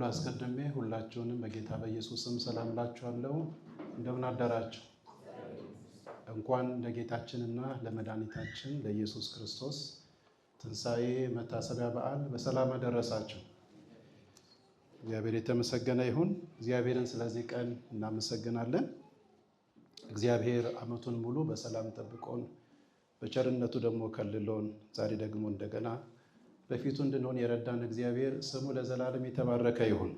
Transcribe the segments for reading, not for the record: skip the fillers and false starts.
አስቀድሜ ሁላችሁንም በጌታ በኢየሱስ ስም ሰላም እላችኋለሁ። እንደምን አደራችሁ? እንኳን ለጌታችንና ለመድኃኒታችን ለኢየሱስ ክርስቶስ ትንሣኤ መታሰቢያ በዓል በሰላም አደረሳችሁ። እግዚአብሔር የተመሰገነ ይሁን። እግዚአብሔርን ስለዚህ ቀን እናመሰግናለን። እግዚአብሔር ዓመቱን ሙሉ በሰላም ጠብቆን በቸርነቱ ደግሞ ከልሎን ዛሬ ደግሞ እንደገና በፊቱ እንድንሆን የረዳን እግዚአብሔር ስሙ ለዘላለም የተባረከ ይሁን።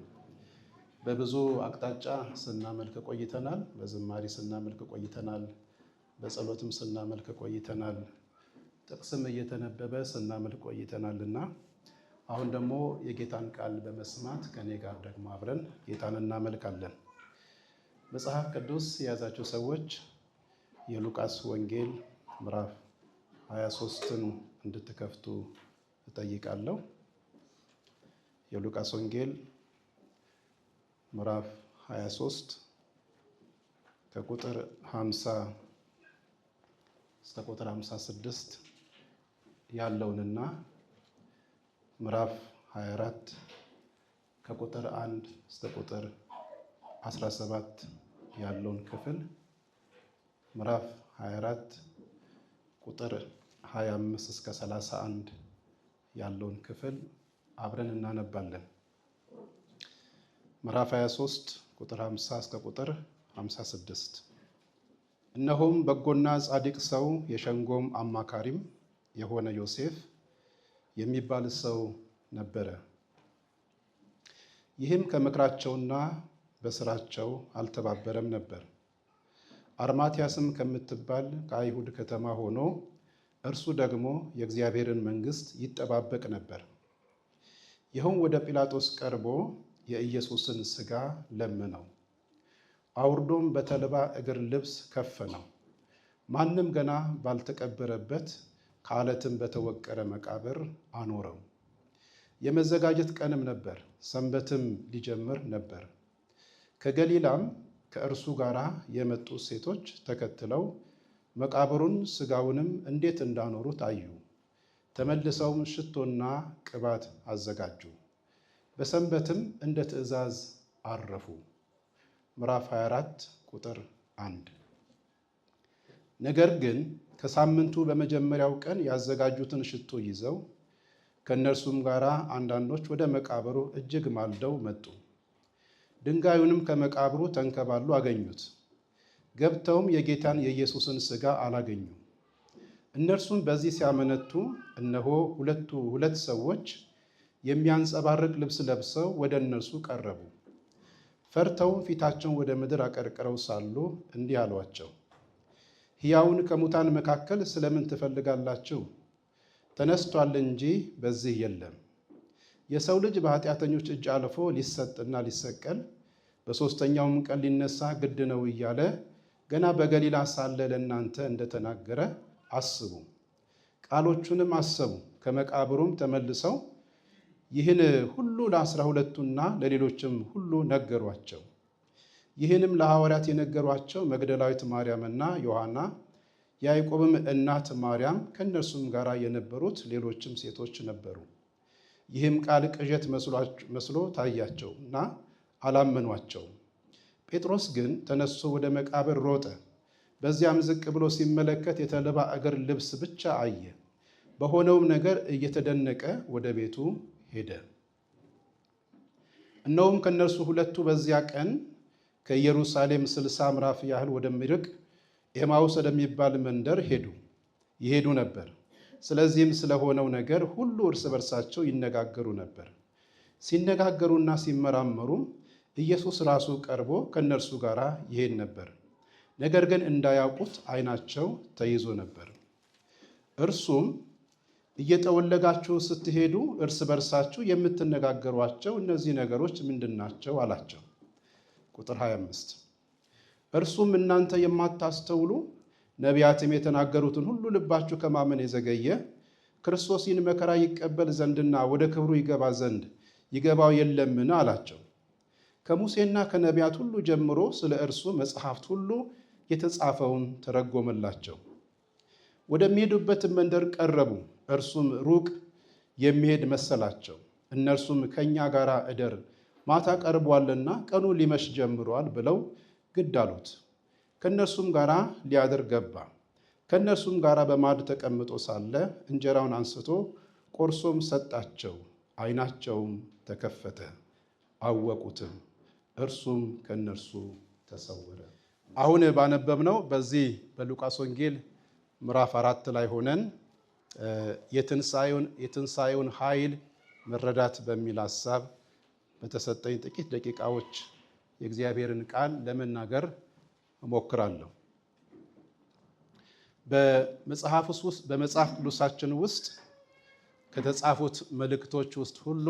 በብዙ አቅጣጫ ስናመልክ ቆይተናል። በዝማሬ ስናመልክ ቆይተናል። በጸሎትም ስናመልክ ቆይተናል። ጥቅስም እየተነበበ ስናመልክ ቆይተናልና አሁን ደግሞ የጌታን ቃል በመስማት ከኔ ጋር ደግሞ አብረን ጌታን እናመልካለን። መጽሐፍ ቅዱስ የያዛችሁ ሰዎች የሉቃስ ወንጌል ምዕራፍ 23ን እንድትከፍቱ እጠይቃለሁ። የሉቃስ ወንጌል ምዕራፍ 23 ከቁጥር 50 እስከ ቁጥር 56 ያለውንና ምዕራፍ 24 ከቁጥር 1 እስከ ቁጥር 17 ያለውን ክፍል፣ ምዕራፍ 24 ቁጥር 25 እስከ 31 ያለውን ክፍል አብረን እናነባለን። ምዕራፍ 23 ቁጥር 50 እስከ ቁጥር 56። እነሆም በጎና ጻድቅ ሰው የሸንጎም አማካሪም የሆነ ዮሴፍ የሚባል ሰው ነበረ። ይህም ከምክራቸውና በስራቸው አልተባበረም ነበር። አርማትያስም ከምትባል ከአይሁድ ከተማ ሆኖ እርሱ ደግሞ የእግዚአብሔርን መንግሥት ይጠባበቅ ነበር። ይኸውም ወደ ጲላጦስ ቀርቦ የኢየሱስን ሥጋ ለመነው። አውርዶም በተልባ እግር ልብስ ከፈነው። ማንም ገና ባልተቀበረበት ከዓለትም በተወቀረ መቃብር አኖረው። የመዘጋጀት ቀንም ነበር፣ ሰንበትም ሊጀምር ነበር። ከገሊላም ከእርሱ ጋር የመጡ ሴቶች ተከትለው መቃብሩን ሥጋውንም እንዴት እንዳኖሩት አዩ። ተመልሰውም ሽቶና ቅባት አዘጋጁ። በሰንበትም እንደ ትእዛዝ አረፉ። ምዕራፍ 24 ቁጥር 1። ነገር ግን ከሳምንቱ በመጀመሪያው ቀን ያዘጋጁትን ሽቶ ይዘው ከእነርሱም ጋር አንዳንዶች ወደ መቃብሩ እጅግ ማልደው መጡ። ድንጋዩንም ከመቃብሩ ተንከባሎ አገኙት። ገብተውም የጌታን የኢየሱስን ሥጋ አላገኙም። እነርሱም በዚህ ሲያመነቱ እነሆ ሁለት ሰዎች የሚያንጸባርቅ ልብስ ለብሰው ወደ እነርሱ ቀረቡ። ፈርተውም ፊታቸውን ወደ ምድር አቀርቅረው ሳሉ እንዲህ አሏቸው፣ ሕያውን ከሙታን መካከል ስለምን ትፈልጋላችሁ? ተነስቷል እንጂ በዚህ የለም። የሰው ልጅ በኃጢአተኞች እጅ አልፎ ሊሰጥና ሊሰቀል በሦስተኛውም ቀን ሊነሳ ግድ ነው እያለ ገና በገሊላ ሳለ ለእናንተ እንደተናገረ አስቡ። ቃሎቹንም አሰቡ። ከመቃብሩም ተመልሰው ይህን ሁሉ ለ12ቱና ለሌሎችም ሁሉ ነገሯቸው። ይህንም ለሐዋርያት የነገሯቸው መግደላዊት ማርያምና ዮሐና፣ የያዕቆብም እናት ማርያም ከእነርሱም ጋር የነበሩት ሌሎችም ሴቶች ነበሩ። ይህም ቃል ቅዠት መስሎ ታያቸው እና አላመኗቸውም። ጴጥሮስ ግን ተነስቶ ወደ መቃብር ሮጠ። በዚያም ዝቅ ብሎ ሲመለከት የተልባ እግር ልብስ ብቻ አየ። በሆነውም ነገር እየተደነቀ ወደ ቤቱ ሄደ። እነሆም ከእነርሱ ሁለቱ በዚያ ቀን ከኢየሩሳሌም 60 ምዕራፍ ያህል ወደሚርቅ ኤማውስ ወደሚባል መንደር ይሄዱ ነበር። ስለዚህም ስለሆነው ነገር ሁሉ እርስ በርሳቸው ይነጋገሩ ነበር። ሲነጋገሩና ሲመራመሩም ኢየሱስ ራሱ ቀርቦ ከእነርሱ ጋር ይሄድ ነበር። ነገር ግን እንዳያውቁት ዓይናቸው ተይዞ ነበር። እርሱም እየጠወለጋችሁ ስትሄዱ እርስ በርሳችሁ የምትነጋገሯቸው እነዚህ ነገሮች ምንድን ናቸው? አላቸው። ቁጥር 25። እርሱም እናንተ የማታስተውሉ ነቢያትም የተናገሩትን ሁሉ ልባችሁ ከማመን የዘገየ ክርስቶስ ይህን መከራ ይቀበል ዘንድና ወደ ክብሩ ይገባ ዘንድ ይገባው የለምን? አላቸው። ከሙሴና ከነቢያት ሁሉ ጀምሮ ስለ እርሱ መጽሐፍት ሁሉ የተጻፈውን ተረጎመላቸው። ወደሚሄዱበት መንደር ቀረቡ። እርሱም ሩቅ የሚሄድ መሰላቸው። እነርሱም ከእኛ ጋር እደር ማታ ቀርቧልና ቀኑ ሊመሽ ጀምሯል ብለው ግድ አሉት። ከእነርሱም ጋር ሊያድር ገባ። ከእነርሱም ጋር በማዕድ ተቀምጦ ሳለ እንጀራውን አንስቶ ቆርሶም ሰጣቸው። ዓይናቸውም ተከፈተ፣ አወቁትም፣ እርሱም ከእነርሱ ተሰወረ። አሁን ባነበብነው በዚህ በሉቃስ ወንጌል ምዕራፍ 4 ላይ ሆነን የትንሣኤውን ኃይል መረዳት በሚል ሐሳብ በተሰጠኝ ጥቂት ደቂቃዎች የእግዚአብሔርን ቃል ለመናገር እሞክራለሁ። በመጽሐፍ ቅዱሳችን ውስጥ ከተጻፉት መልእክቶች ውስጥ ሁሉ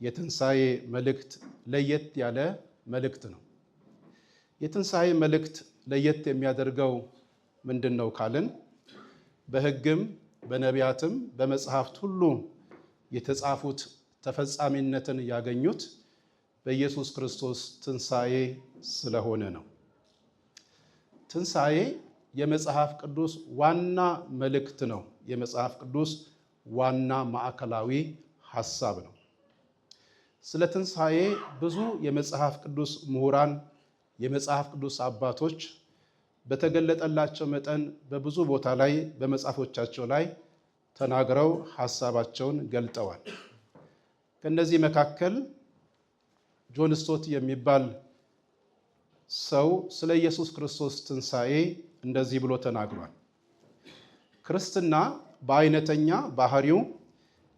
የትንሣኤ መልእክት ለየት ያለ መልእክት ነው። የትንሣኤ መልእክት ለየት የሚያደርገው ምንድን ነው ካልን በሕግም በነቢያትም በመጽሐፍት ሁሉ የተጻፉት ተፈጻሚነትን ያገኙት በኢየሱስ ክርስቶስ ትንሣኤ ስለሆነ ነው። ትንሣኤ የመጽሐፍ ቅዱስ ዋና መልእክት ነው። የመጽሐፍ ቅዱስ ዋና ማዕከላዊ ሐሳብ ነው። ስለ ትንሣኤ ብዙ የመጽሐፍ ቅዱስ ምሁራን፣ የመጽሐፍ ቅዱስ አባቶች በተገለጠላቸው መጠን በብዙ ቦታ ላይ በመጽሐፎቻቸው ላይ ተናግረው ሐሳባቸውን ገልጠዋል። ከእነዚህ መካከል ጆን ስቶት የሚባል ሰው ስለ ኢየሱስ ክርስቶስ ትንሣኤ እንደዚህ ብሎ ተናግሯል። ክርስትና በአይነተኛ ባህሪው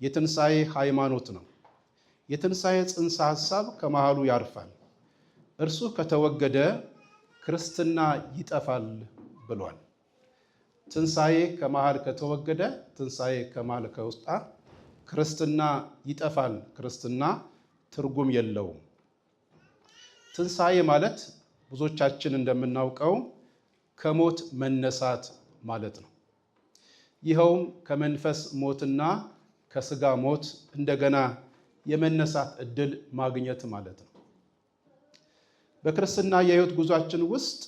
የትንሣኤ ሃይማኖት ነው። የትንሣኤ ጽንሰ ሐሳብ ከመሃሉ ያርፋል። እርሱ ከተወገደ ክርስትና ይጠፋል ብሏል። ትንሣኤ ከመሃል ከተወገደ፣ ትንሣኤ ከመሃል ከውስጣ ክርስትና ይጠፋል። ክርስትና ትርጉም የለውም። ትንሣኤ ማለት ብዙዎቻችን እንደምናውቀው ከሞት መነሳት ማለት ነው። ይኸውም ከመንፈስ ሞትና ከስጋ ሞት እንደገና የመነሳት ዕድል ማግኘት ማለት ነው። በክርስትና የሕይወት ጉዟችን ውስጥ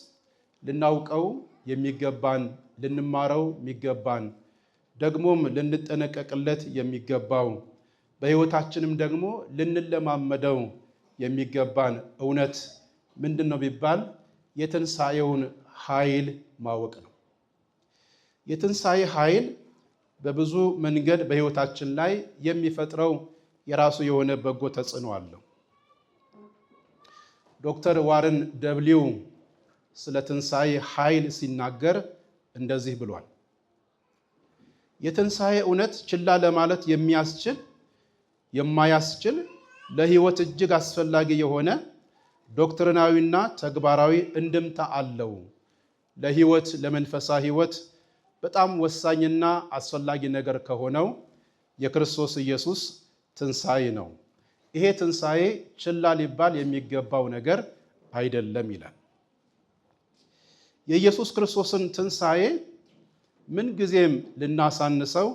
ልናውቀው የሚገባን፣ ልንማረው የሚገባን፣ ደግሞም ልንጠነቀቅለት የሚገባው፣ በሕይወታችንም ደግሞ ልንለማመደው የሚገባን እውነት ምንድን ነው ቢባል የትንሣኤውን ኃይል ማወቅ ነው። የትንሣኤ ኃይል በብዙ መንገድ በሕይወታችን ላይ የሚፈጥረው የራሱ የሆነ በጎ ተጽዕኖ አለው። ዶክተር ዋረን ደብሊው ስለ ትንሣኤ ኃይል ሲናገር እንደዚህ ብሏል። የትንሣኤ እውነት ችላ ለማለት የማያስችል ለሕይወት እጅግ አስፈላጊ የሆነ ዶክትሪናዊና ተግባራዊ እንድምታ አለው። ለሕይወት ለመንፈሳዊ ሕይወት በጣም ወሳኝና አስፈላጊ ነገር ከሆነው የክርስቶስ ኢየሱስ ትንሣኤ ነው። ይሄ ትንሣኤ ችላ ሊባል የሚገባው ነገር አይደለም ይላል። የኢየሱስ ክርስቶስን ትንሣኤ ምንጊዜም ልናሳንሰው፣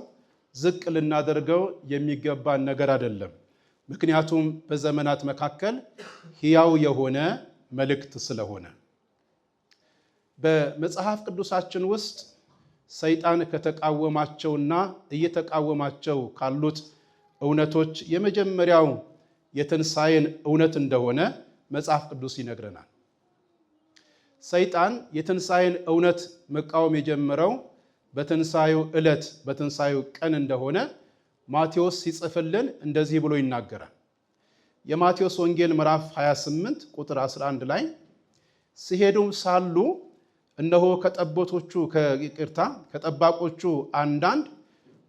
ዝቅ ልናደርገው የሚገባን ነገር አይደለም። ምክንያቱም በዘመናት መካከል ሕያው የሆነ መልእክት ስለሆነ። በመጽሐፍ ቅዱሳችን ውስጥ ሰይጣን ከተቃወማቸውና እየተቃወማቸው ካሉት እውነቶች የመጀመሪያው የትንሣኤን እውነት እንደሆነ መጽሐፍ ቅዱስ ይነግረናል። ሰይጣን የትንሣኤን እውነት መቃወም የጀመረው በትንሣኤው ዕለት በትንሣኤው ቀን እንደሆነ ማቴዎስ ሲጽፍልን እንደዚህ ብሎ ይናገራል። የማቴዎስ ወንጌል ምዕራፍ 28 ቁጥር 11 ላይ ሲሄዱም ሳሉ እነሆ ከጠባቆቹ አንዳንድ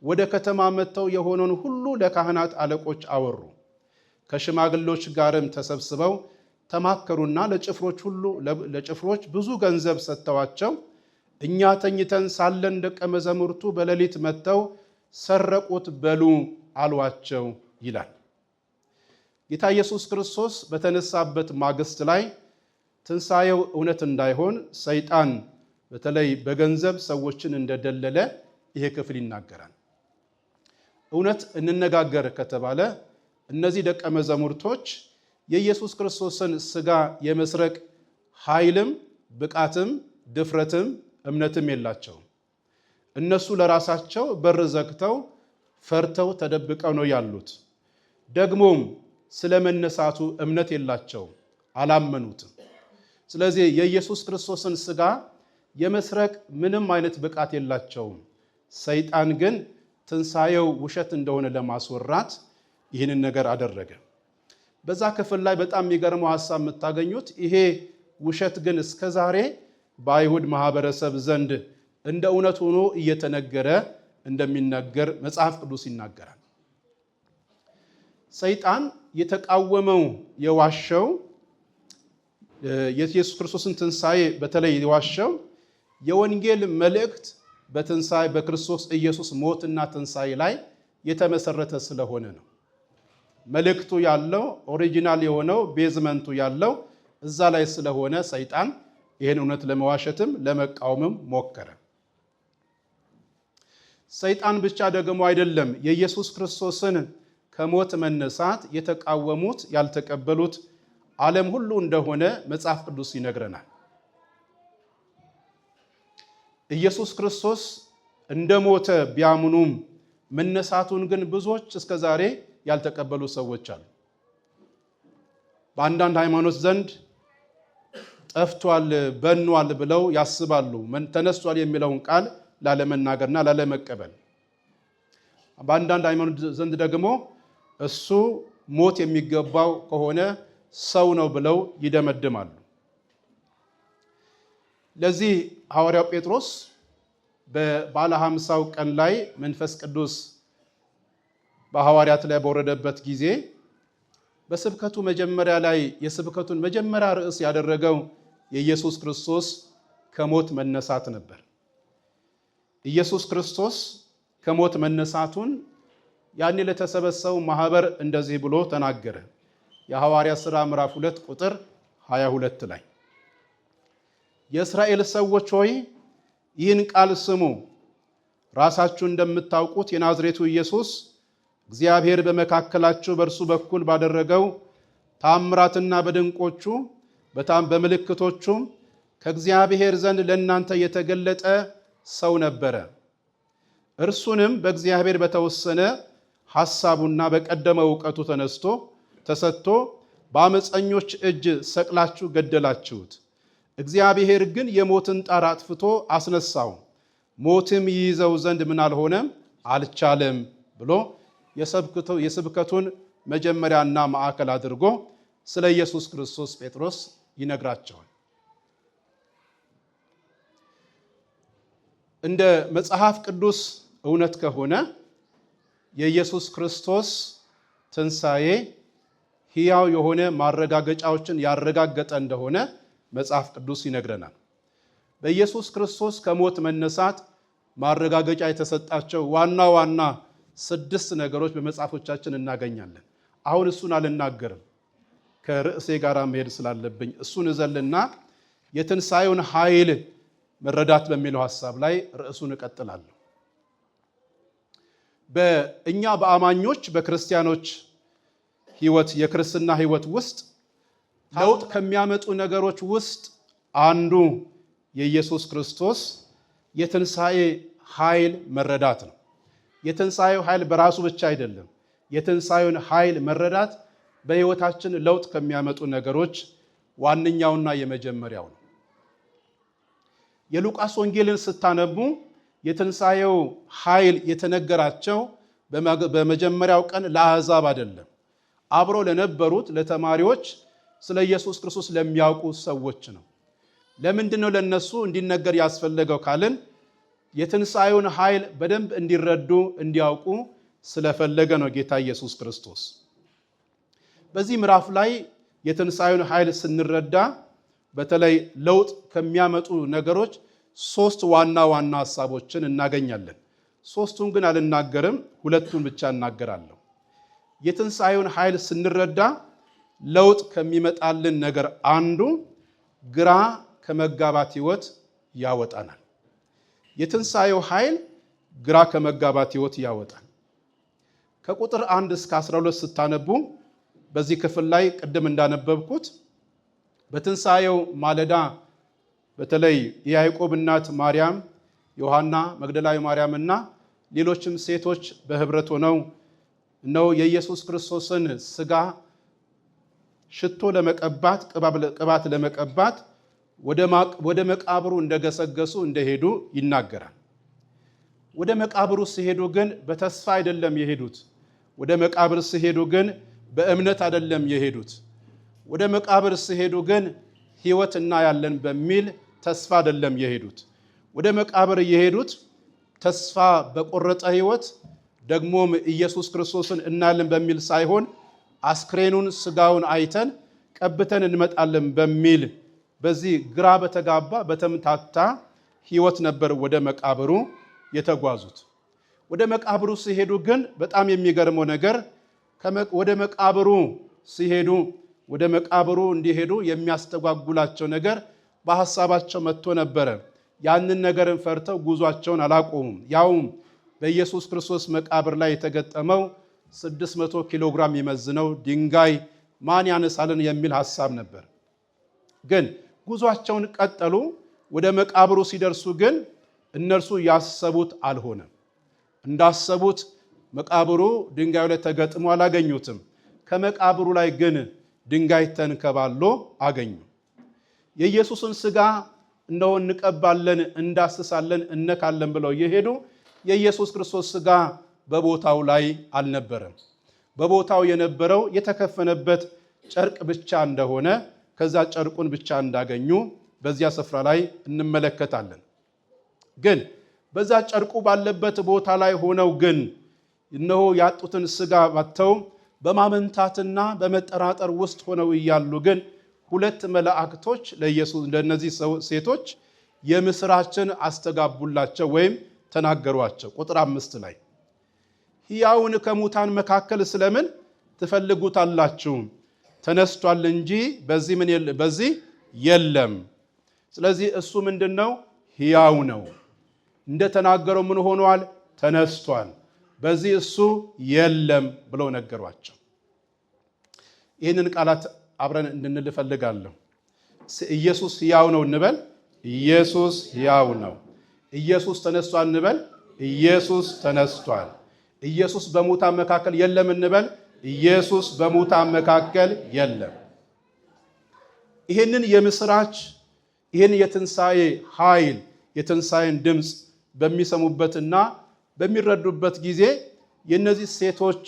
ወደ ከተማ መጥተው የሆነውን ሁሉ ለካህናት አለቆች አወሩ። ከሽማግሎች ጋርም ተሰብስበው ተማከሩና ለጭፍሮች ብዙ ገንዘብ ሰጥተዋቸው እኛ ተኝተን ሳለን ደቀ መዛሙርቱ በሌሊት መጥተው ሰረቁት በሉ አሏቸው ይላል። ጌታ ኢየሱስ ክርስቶስ በተነሳበት ማግስት ላይ ትንሣኤው እውነት እንዳይሆን ሰይጣን በተለይ በገንዘብ ሰዎችን እንደደለለ ይሄ ክፍል ይናገራል። እውነት እንነጋገር ከተባለ እነዚህ ደቀ መዛሙርቶች የኢየሱስ ክርስቶስን ሥጋ የመስረቅ ኃይልም ብቃትም ድፍረትም እምነትም የላቸውም። እነሱ ለራሳቸው በር ዘግተው ፈርተው ተደብቀው ነው ያሉት። ደግሞም ስለመነሳቱ እምነት የላቸውም፣ አላመኑትም። ስለዚህ የኢየሱስ ክርስቶስን ሥጋ የመስረቅ ምንም አይነት ብቃት የላቸውም። ሰይጣን ግን ትንሣኤው ውሸት እንደሆነ ለማስወራት ይህንን ነገር አደረገ። በዛ ክፍል ላይ በጣም የሚገርመው ሐሳብ የምታገኙት ይሄ ውሸት ግን እስከ ዛሬ በአይሁድ ማህበረሰብ ዘንድ እንደ እውነት ሆኖ እየተነገረ እንደሚነገር መጽሐፍ ቅዱስ ይናገራል። ሰይጣን የተቃወመው የዋሸው የኢየሱስ ክርስቶስን ትንሣኤ በተለይ የዋሸው የወንጌል መልእክት በትንሣኤ በክርስቶስ ኢየሱስ ሞትና ትንሣኤ ላይ የተመሰረተ ስለሆነ ነው። መልእክቱ ያለው ኦሪጂናል የሆነው ቤዝመንቱ ያለው እዛ ላይ ስለሆነ ሰይጣን ይህን እውነት ለመዋሸትም ለመቃወምም ሞከረ። ሰይጣን ብቻ ደግሞ አይደለም የኢየሱስ ክርስቶስን ከሞት መነሳት የተቃወሙት ያልተቀበሉት ዓለም ሁሉ እንደሆነ መጽሐፍ ቅዱስ ይነግረናል። ኢየሱስ ክርስቶስ እንደሞተ ቢያምኑም መነሳቱን ግን ብዙዎች እስከዛሬ ያልተቀበሉ ሰዎች አሉ። በአንዳንድ ሃይማኖት ዘንድ ጠፍቷል፣ በኗል ብለው ያስባሉ። ተነስቷል የሚለውን ቃል ላለመናገርና ላለመቀበል። በአንዳንድ ሃይማኖት ዘንድ ደግሞ እሱ ሞት የሚገባው ከሆነ ሰው ነው ብለው ይደመድማሉ። ለዚህ ሐዋርያው ጴጥሮስ በባለ 50ው ቀን ላይ መንፈስ ቅዱስ በሐዋርያት ላይ በወረደበት ጊዜ በስብከቱ መጀመሪያ ላይ የስብከቱን መጀመሪያ ርዕስ ያደረገው የኢየሱስ ክርስቶስ ከሞት መነሳት ነበር። ኢየሱስ ክርስቶስ ከሞት መነሳቱን ያኔ ለተሰበሰቡ ማህበር እንደዚህ ብሎ ተናገረ። የሐዋርያት ሥራ ምዕራፍ 2 ቁጥር 22 ላይ የእስራኤል ሰዎች ሆይ ይህን ቃል ስሙ፣ ራሳችሁ እንደምታውቁት የናዝሬቱ ኢየሱስ እግዚአብሔር በመካከላችሁ በእርሱ በኩል ባደረገው ታምራትና በድንቆቹ በምልክቶቹም ከእግዚአብሔር ዘንድ ለእናንተ የተገለጠ ሰው ነበረ። እርሱንም በእግዚአብሔር በተወሰነ ሐሳቡና በቀደመ ዕውቀቱ ተሰጥቶ በአመፀኞች እጅ ሰቅላችሁ ገደላችሁት። እግዚአብሔር ግን የሞትን ጣር አጥፍቶ አስነሳው፣ ሞትም ይይዘው ዘንድ ምን አልሆነም አልቻለም ብሎ የስብከቱን መጀመሪያና ማዕከል አድርጎ ስለ ኢየሱስ ክርስቶስ ጴጥሮስ ይነግራቸዋል። እንደ መጽሐፍ ቅዱስ እውነት ከሆነ የኢየሱስ ክርስቶስ ትንሣኤ ሕያው የሆነ ማረጋገጫዎችን ያረጋገጠ እንደሆነ መጽሐፍ ቅዱስ ይነግረናል። በኢየሱስ ክርስቶስ ከሞት መነሳት ማረጋገጫ የተሰጣቸው ዋና ዋና 6 ነገሮች በመጽሐፎቻችን እናገኛለን። አሁን እሱን አልናገርም፣ ከርዕሴ ጋር መሄድ ስላለብኝ እሱን እዘልና የትንሣኤውን ኃይል መረዳት በሚለው ሐሳብ ላይ ርዕሱን እቀጥላለሁ። በእኛ በአማኞች በክርስቲያኖች ሕይወት የክርስትና ሕይወት ውስጥ ለውጥ ከሚያመጡ ነገሮች ውስጥ አንዱ የኢየሱስ ክርስቶስ የትንሣኤ ኃይል መረዳት ነው። የትንሣኤው ኃይል በራሱ ብቻ አይደለም። የትንሣኤውን ኃይል መረዳት በሕይወታችን ለውጥ ከሚያመጡ ነገሮች ዋነኛውና የመጀመሪያው ነው። የሉቃስ ወንጌልን ስታነቡ የትንሣኤው ኃይል የተነገራቸው በመጀመሪያው ቀን ለአሕዛብ አይደለም፣ አብሮ ለነበሩት ለተማሪዎች ስለ ኢየሱስ ክርስቶስ ለሚያውቁ ሰዎች ነው። ለምንድን ነው ለነሱ እንዲነገር ያስፈለገው ካልን የትንሣኤውን ኃይል በደንብ እንዲረዱ እንዲያውቁ ስለፈለገ ነው ጌታ ኢየሱስ ክርስቶስ። በዚህ ምዕራፍ ላይ የትንሣኤውን ኃይል ስንረዳ በተለይ ለውጥ ከሚያመጡ ነገሮች 3 ዋና ዋና ሐሳቦችን እናገኛለን። 3ቱን ግን አልናገርም፣ 2ቱን ብቻ እናገራለሁ። የትንሣኤውን ኃይል ስንረዳ ለውጥ ከሚመጣልን ነገር አንዱ ግራ ከመጋባት ሕይወት ያወጣናል። የትንሣኤው ኃይል ግራ ከመጋባት ሕይወት ያወጣል። ከቁጥር 1 እስከ 12 ስታነቡ በዚህ ክፍል ላይ ቅድም እንዳነበብኩት በትንሣኤው ማለዳ በተለይ የያዕቆብ እናት ማርያም፣ ዮሐና መግደላዊ ማርያምና ሌሎችም ሴቶች በህብረት ሆነው ነው የኢየሱስ ክርስቶስን ሥጋ ሽቶ ለመቀባት ቅባት ለመቀባት ወደ መቃብሩ እንደገሰገሱ እንደሄዱ ይናገራል። ወደ መቃብሩ ሲሄዱ ግን በተስፋ አይደለም የሄዱት። ወደ መቃብር ሲሄዱ ግን በእምነት አይደለም የሄዱት። ወደ መቃብር ሲሄዱ ግን ሕይወት እናያለን በሚል ተስፋ አይደለም የሄዱት። ወደ መቃብር የሄዱት ተስፋ በቆረጠ ሕይወት ደግሞም ኢየሱስ ክርስቶስን እናያለን በሚል ሳይሆን አስክሬኑን ስጋውን አይተን ቀብተን እንመጣለን በሚል በዚህ ግራ በተጋባ በተምታታ ሕይወት ነበር ወደ መቃብሩ የተጓዙት። ወደ መቃብሩ ሲሄዱ ግን በጣም የሚገርመው ነገር ወደ መቃብሩ ሲሄዱ ወደ መቃብሩ እንዲሄዱ የሚያስተጓጉላቸው ነገር በሐሳባቸው መጥቶ ነበረ። ያንን ነገርን ፈርተው ጉዟቸውን አላቆሙም። ያውም በኢየሱስ ክርስቶስ መቃብር ላይ የተገጠመው 600 ኪሎ ግራም የሚመዝነው ድንጋይ ማን ያነሳልን የሚል ሐሳብ ነበር። ግን ጉዟቸውን ቀጠሉ። ወደ መቃብሩ ሲደርሱ ግን እነርሱ ያሰቡት አልሆነም። እንዳሰቡት መቃብሩ ድንጋዩ ላይ ተገጥሞ አላገኙትም። ከመቃብሩ ላይ ግን ድንጋይ ተንከባሎ አገኙ። የኢየሱስን ሥጋ እንደው እንቀባለን፣ እንዳስሳለን፣ እነካለን ብለው የሄዱ የኢየሱስ ክርስቶስ ሥጋ በቦታው ላይ አልነበረም። በቦታው የነበረው የተከፈነበት ጨርቅ ብቻ እንደሆነ ከዛ ጨርቁን ብቻ እንዳገኙ በዚያ ስፍራ ላይ እንመለከታለን። ግን በዛ ጨርቁ ባለበት ቦታ ላይ ሆነው ግን እነሆ ያጡትን ሥጋ ባተው በማመንታትና በመጠራጠር ውስጥ ሆነው እያሉ ግን ሁለት መላእክቶች ለኢየሱስ እንደነዚህ ሴቶች የምስራችን አስተጋቡላቸው ወይም ተናገሯቸው። ቁጥር 5 ላይ ሕያውን ከሙታን መካከል ስለምን ትፈልጉታላችሁ? ተነስቷል እንጂ በዚህ የለም። ስለዚህ እሱ ምንድነው? ሕያው ነው። እንደተናገረው ምን ሆኗል? ተነስቷል። በዚህ እሱ የለም ብለው ነገሯቸው። ይህንን ቃላት አብረን እንድንል እፈልጋለሁ። ኢየሱስ ሕያው ነው እንበል። ኢየሱስ ሕያው ነው። ኢየሱስ ተነስቷል እንበል። ኢየሱስ ተነስቷል። ኢየሱስ በሙታን መካከል የለም እንበል። ኢየሱስ በሙታን መካከል የለም። ይህንን የምስራች ይህን የትንሣኤ ኃይል የትንሣኤን ድምፅ በሚሰሙበትና በሚረዱበት ጊዜ የእነዚህ ሴቶች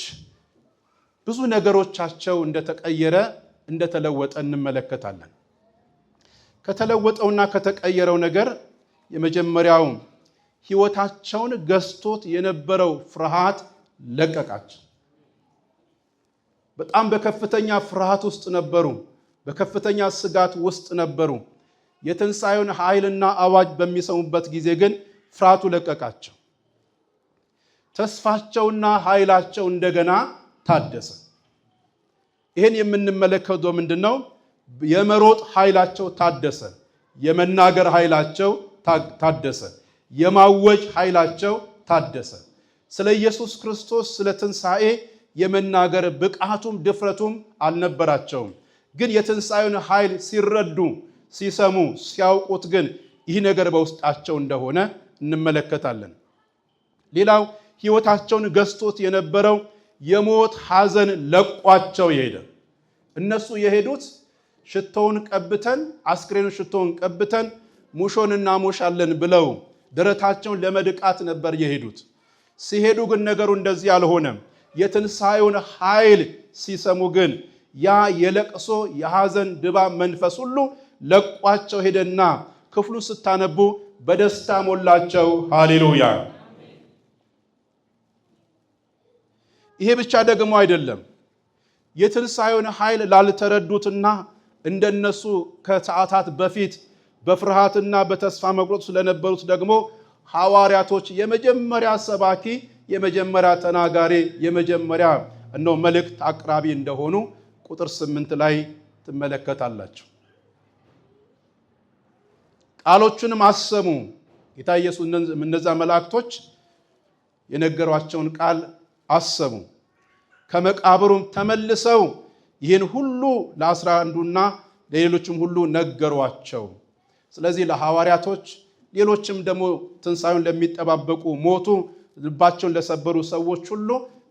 ብዙ ነገሮቻቸው እንደተቀየረ እንደተለወጠ እንመለከታለን። ከተለወጠውና ከተቀየረው ነገር የመጀመሪያው ሕይወታቸውን ገዝቶት የነበረው ፍርሃት ለቀቃቸው። በጣም በከፍተኛ ፍርሃት ውስጥ ነበሩ። በከፍተኛ ስጋት ውስጥ ነበሩ። የትንሣኤውን ኃይልና አዋጅ በሚሰሙበት ጊዜ ግን ፍርሃቱ ለቀቃቸው። ተስፋቸውና ኃይላቸው እንደገና ታደሰ። ይህን የምንመለከተው ምንድነው? የመሮጥ ኃይላቸው ታደሰ። የመናገር ኃይላቸው ታደሰ። የማወጅ ኃይላቸው ታደሰ። ስለ ኢየሱስ ክርስቶስ ስለ ትንሣኤ የመናገር ብቃቱም ድፍረቱም አልነበራቸውም። ግን የትንሣኤውን ኃይል ሲረዱ፣ ሲሰሙ፣ ሲያውቁት ግን ይህ ነገር በውስጣቸው እንደሆነ እንመለከታለን። ሌላው ሕይወታቸውን ገዝቶት የነበረው የሞት ሐዘን ለቋቸው የሄደ። እነሱ የሄዱት ሽቶውን ቀብተን አስክሬኑን ሽቶውን ቀብተን ሙሾን እናሞሻለን ብለው ደረታቸውን ለመድቃት ነበር የሄዱት። ሲሄዱ ግን ነገሩ እንደዚህ አልሆነም። የትንሣኤውን ኃይል ሲሰሙ ግን ያ የለቅሶ የሐዘን ድባብ መንፈስ ሁሉ ለቋቸው ሄደና ክፍሉን ስታነቡ በደስታ ሞላቸው። ሃሌሉያ! ይሄ ብቻ ደግሞ አይደለም። የትንሣኤውን ኃይል ላልተረዱትና እንደነሱ ከሰዓታት በፊት በፍርሃትና በተስፋ መቁረጥ ስለነበሩት ደግሞ ሐዋርያቶች የመጀመሪያ ሰባኪ፣ የመጀመሪያ ተናጋሪ፣ የመጀመሪያ መልእክት አቅራቢ እንደሆኑ ቁጥር 8 ላይ ትመለከታላችሁ። ቃሎቹንም አሰሙ። ጌታ ኢየሱስ እነዛ መላእክቶች የነገሯቸውን ቃል አሰሙ። ከመቃብሩም ተመልሰው ይህን ሁሉ ለ11ዱና ለሌሎችም ሁሉ ነገሯቸው። ስለዚህ ለሐዋርያቶች ሌሎችም ደግሞ ትንሣኤውን ለሚጠባበቁ ሞቱ ልባቸውን ለሰበሩ ሰዎች ሁሉ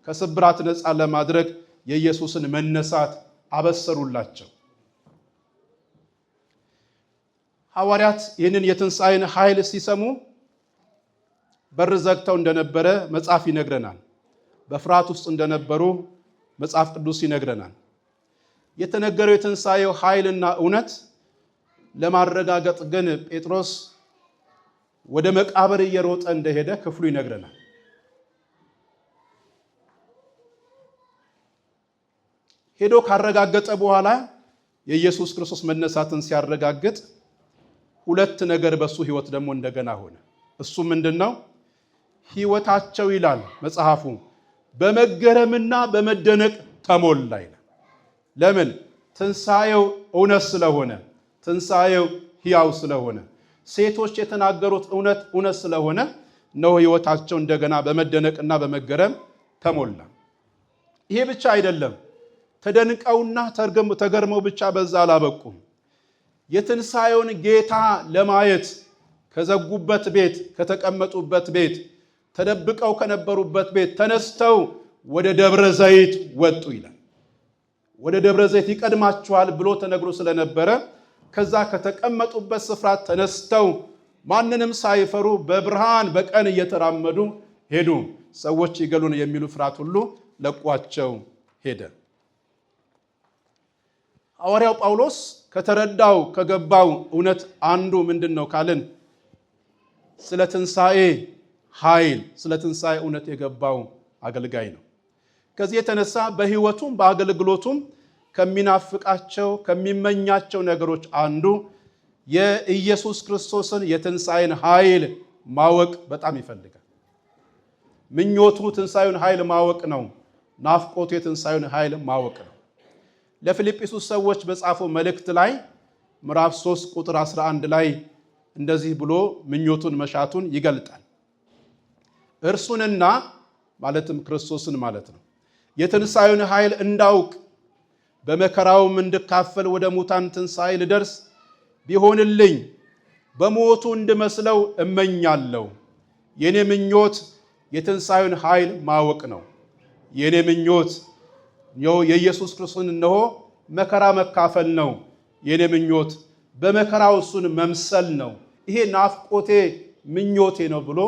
ከስብራት ነፃ ለማድረግ የኢየሱስን መነሳት አበሰሩላቸው። ሐዋርያት ይህንን የትንሣኤን ኃይል ሲሰሙ በር ዘግተው እንደነበረ መጽሐፍ ይነግረናል። በፍርሃት ውስጥ እንደነበሩ መጽሐፍ ቅዱስ ይነግረናል። የተነገረው የትንሣኤው ኃይልና እውነት ለማረጋገጥ ግን ጴጥሮስ ወደ መቃብር እየሮጠ እንደሄደ ክፍሉ ይነግረናል። ሄዶ ካረጋገጠ በኋላ የኢየሱስ ክርስቶስ መነሳትን ሲያረጋግጥ ሁለት ነገር በሱ ሕይወት ደግሞ እንደገና ሆነ። እሱ ምንድነው? ሕይወታቸው ይላል መጽሐፉ በመገረምና በመደነቅ ተሞላ ይላል። ለምን? ትንሣኤው እውነት ስለሆነ፣ ትንሣኤው ሕያው ስለሆነ፣ ሴቶች የተናገሩት እውነት ስለሆነ ነው ሕይወታቸው እንደገና በመደነቅና በመገረም ተሞላ። ይሄ ብቻ አይደለም። ተደንቀውና ተገርመው ብቻ በዛ አላበቁም። የትንሣኤውን ጌታ ለማየት ከዘጉበት ቤት፣ ከተቀመጡበት ቤት፣ ተደብቀው ከነበሩበት ቤት ተነስተው ወደ ደብረ ዘይት ወጡ ይላል። ወደ ደብረ ዘይት ይቀድማችኋል ብሎ ተነግሮ ስለነበረ ከዛ ከተቀመጡበት ስፍራ ተነስተው ማንንም ሳይፈሩ በብርሃን በቀን እየተራመዱ ሄዱ። ሰዎች ይገሉን የሚሉ ፍርሃት ሁሉ ለቋቸው ሄደ። ሐዋርያው ጳውሎስ ከተረዳው ከገባው እውነት አንዱ ምንድነው ካልን ስለ ትንሣኤ ኃይል፣ ስለ ትንሣኤ እውነት የገባው አገልጋይ ነው። ከዚህ የተነሳ በሕይወቱም በአገልግሎቱም ከሚናፍቃቸው ከሚመኛቸው ነገሮች አንዱ የኢየሱስ ክርስቶስን የትንሣኤን ኃይል ማወቅ በጣም ይፈልጋል። ምኞቱ ትንሣኤውን ኃይል ማወቅ ነው። ናፍቆቱ የትንሣኤውን ኃይል ማወቅ ነው። ለፊልጵስዩስ ሰዎች በጻፈው መልእክት ላይ ምዕራፍ 3 ቁጥር 11 ላይ እንደዚህ ብሎ ምኞቱን መሻቱን ይገልጣል። እርሱንና ማለትም ክርስቶስን ማለት ነው የትንሣኤውን ኃይል እንዳውቅ በመከራውም እንድካፈል ወደ ሙታን ትንሣኤ ልደርስ ቢሆንልኝ በሞቱ እንድመስለው እመኛለሁ። የኔ ምኞት የትንሣኤውን ኃይል ማወቅ ነው። የኔ ምኞት የኢየሱስ ክርስቶስን እነሆ መከራ መካፈል ነው። የኔ ምኞት በመከራው እሱን መምሰል ነው። ይሄ ናፍቆቴ ምኞቴ ነው ብሎ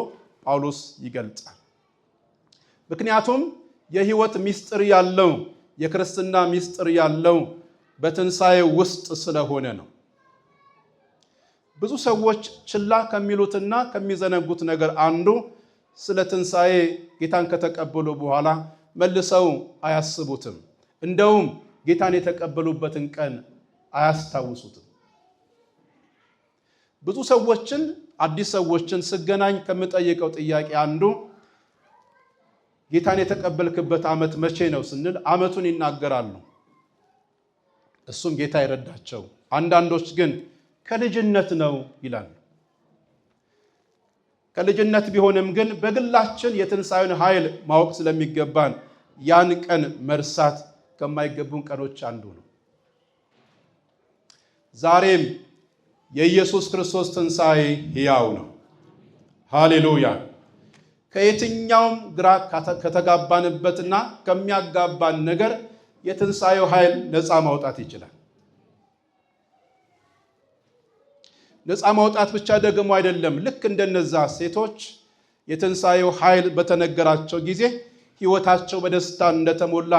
ጳውሎስ ይገልጻል። ምክንያቱም የሕይወት ምስጢር ያለው የክርስትና ምስጢር ያለው በትንሣኤ ውስጥ ስለሆነ ነው። ብዙ ሰዎች ችላ ከሚሉትና ከሚዘነጉት ነገር አንዱ ስለ ትንሣኤ ጌታን ከተቀበሉ በኋላ መልሰው አያስቡትም። እንደውም ጌታን የተቀበሉበትን ቀን አያስታውሱትም። ብዙ ሰዎችን አዲስ ሰዎችን ስገናኝ ከምጠይቀው ጥያቄ አንዱ ጌታን የተቀበልክበት ዓመት መቼ ነው ስንል ዓመቱን ይናገራሉ። እሱም ጌታ ይረዳቸው። አንዳንዶች ግን ከልጅነት ነው ይላሉ። ከልጅነት ቢሆንም ግን በግላችን የትንሣኤውን ኃይል ማወቅ ስለሚገባን ያን ቀን መርሳት ከማይገቡን ቀኖች አንዱ ነው። ዛሬም የኢየሱስ ክርስቶስ ትንሣኤ ሕያው ነው። ሃሌሉያ! ከየትኛውም ግራ ከተጋባንበትና ከሚያጋባን ነገር የትንሣኤው ኃይል ነፃ ማውጣት ይችላል። ነፃ ማውጣት ብቻ ደግሞ አይደለም። ልክ እንደነዛ ሴቶች የትንሣኤው ኃይል በተነገራቸው ጊዜ ሕይወታቸው በደስታ እንደተሞላ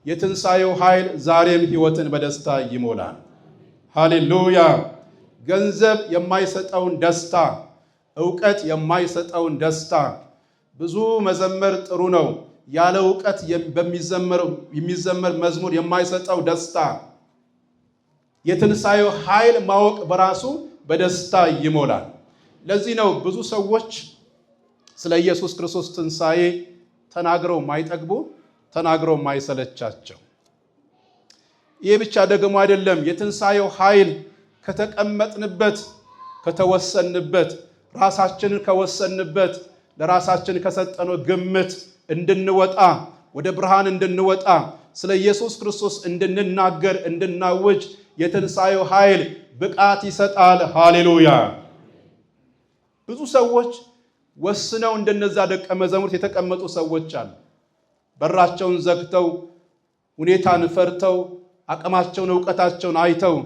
የትንሣኤው ኃይል ዛሬም ሕይወትን በደስታ ይሞላል። ሃሌሉያ! ገንዘብ የማይሰጠውን ደስታ፣ ዕውቀት የማይሰጠውን ደስታ፣ ብዙ መዘመር ጥሩ ነው፣ ያለ ዕውቀት የሚዘመር መዝሙር የማይሰጠው ደስታ፣ የትንሣኤው ኃይል ማወቅ በራሱ በደስታ ይሞላል። ለዚህ ነው ብዙ ሰዎች ስለ ኢየሱስ ክርስቶስ ትንሣኤ ተናግረው ማይጠግቡ፣ ተናግረው ማይሰለቻቸው። ይህ ብቻ ደግሞ አይደለም። የትንሣኤው ኃይል ከተቀመጥንበት፣ ከተወሰንበት፣ ራሳችንን ከወሰንበት፣ ለራሳችን ከሰጠነው ግምት እንድንወጣ፣ ወደ ብርሃን እንድንወጣ፣ ስለ ኢየሱስ ክርስቶስ እንድንናገር፣ እንድናውጅ የትንሣኤው ኃይል ብቃት ይሰጣል። ሃሌሉያ! ብዙ ሰዎች ወስነው እንደነዛ ደቀ መዛሙርት የተቀመጡ ሰዎች አሉ። በራቸውን ዘግተው፣ ሁኔታን ፈርተው፣ አቅማቸውን ዕውቀታቸውን አይተው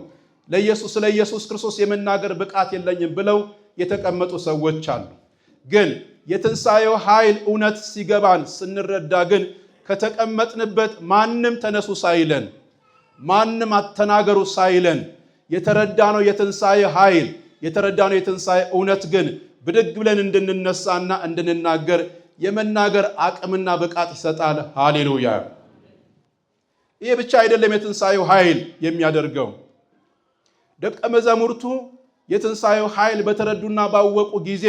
ለኢየሱስ ክርስቶስ የመናገር ብቃት የለኝም ብለው የተቀመጡ ሰዎች አሉ። ግን የትንሣኤው ኃይል እውነት ሲገባን ስንረዳ ግን ከተቀመጥንበት ማንም ተነሱ ሳይለን፣ ማንም አተናገሩ ሳይለን የተረዳነው የትንሣኤ ኃይል የተረዳነው የትንሣኤ እውነት ግን ብድግ ብለን እንድንነሳና እንድንናገር የመናገር አቅምና ብቃት ይሰጣል። ሃሌሉያ! ይህ ብቻ አይደለም የትንሣኤው ኃይል የሚያደርገው። ደቀ መዛሙርቱ የትንሣኤው ኃይል በተረዱና ባወቁ ጊዜ